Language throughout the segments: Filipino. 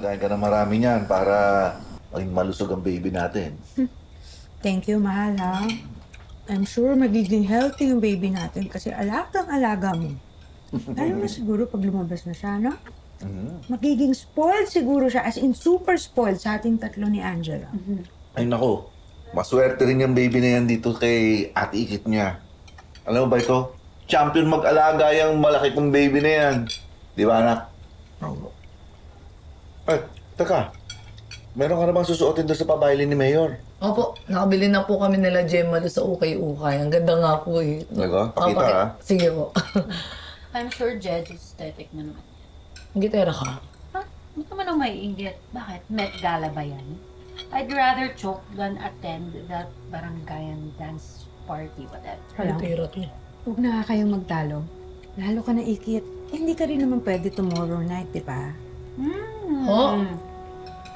kain ka ng marami niyan para maging malusog ang baby natin. Thank you, mahal, ha? I'm sure magiging healthy yung baby natin kasi alagang-alaga mo. Lalo na siguro pag lumabas na siya, no? Magiging spoiled siguro siya, as in super spoiled sa ating tatlo ni Angela. Ay nako, maswerte rin yung baby na yan dito kay ate Ikit niya. Alam mo ba ito? Champion mag-alaga yung malaki kong baby na yan. Di ba anak? Oo. Ay, teka. Meron ka na bang susuotin doon sa pabaili ni Mayor? Opo, nakabili na po kami nila Gemma doon sa Ukay-Ukay. Ang ganda nga po eh. Talaga? Pakita ha. Sige po. I'm sure Jed aesthetic na naman. Gitera ka. Ha? Hindi naman ako maiinggit. Bakit? Met Gala ba yan? I'd rather choke than attend that barangayan dance party, whatever. Alam, Gitera to. huwag na kayong magtalo. Lalo ka na ikit. Eh, hindi ka rin naman pwede tomorrow night, di ba? Oh?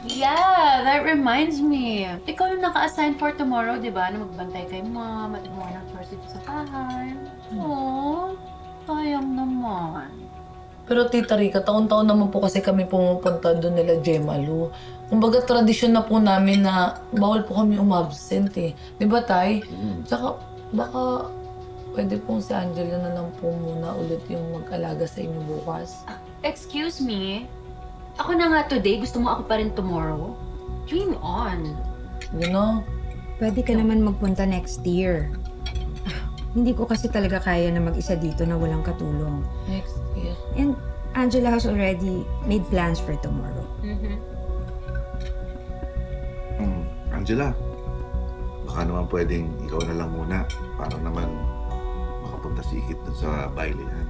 Yeah, that reminds me. Ikaw yung naka-assign for tomorrow, di ba? Na magbantay kay mom at gumawa ng chores dito sa bahay. Oh, sayang naman. Pero Tita Rica, taon-taon naman po kasi kami pumupunta doon nila Gemma Lu. Kumbaga tradisyon na po namin na bawal po kami umabsent eh. Di ba Tay? Tsaka baka pwede pong si Angela na lang po muna ulit yung mag-alaga sa inyo bukas. Excuse me? Ako na nga today, gusto mo ako pa rin tomorrow? Dream on. You know? Pwede ka naman magpunta next year. Hindi ko kasi talaga kaya na mag-isa dito na walang katulong. Next year. And Angela has already made plans for tomorrow. Angela, baka naman pwedeng ikaw na lang muna para naman makapunta si Ikit dun sa bailihan.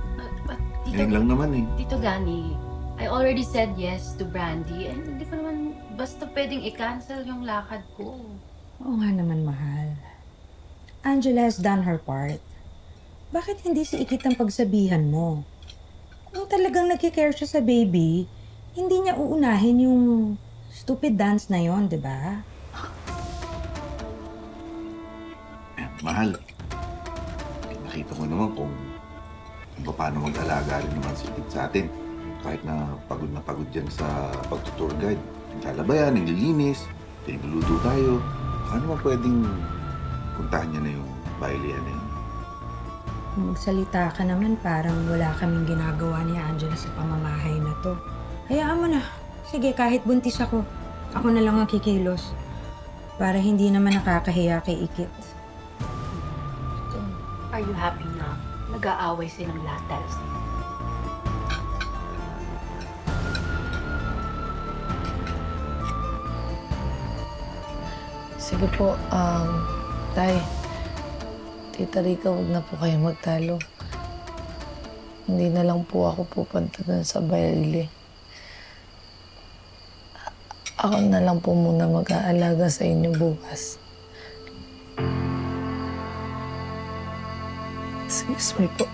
Ngayon lang naman eh. Tito Gani, I already said yes to Brandy and hindi ko naman basta pwedeng i-cancel yung lakad ko. Oo nga naman, mahal. Angela has done her part. Bakit hindi si Ikit ang pagsabihan mo? Kung talagang nagkikare siya sa baby, hindi niya uunahin yung stupid dance na yon, di ba? Mahal, nakita mo naman kung paano mag-alaga rin naman si Ikit sa atin. Kahit na pagod yan sa pag-tour guide. Naglalaba yan, naglilinis, nagluluto tayo. Baka naman pwedeng puntahan niya na yung bailihan na yun. Magsalita ka naman parang wala kaming ginagawa ni Angela sa pamamahay na to. Hayaan mo na. Sige, kahit buntis ako, ako na lang ang kikilos. Para hindi naman nakakahiya kay Ikit. Are you happy na? Nag-aaway silang lahat dahil sa Sige po, Tay. Tita Rica, huwag na po kayo magtalo. Hindi na lang po ako pupunta dun sa baile. Ako na lang po muna mag-aalaga sa inyo bukas. Excuse me po.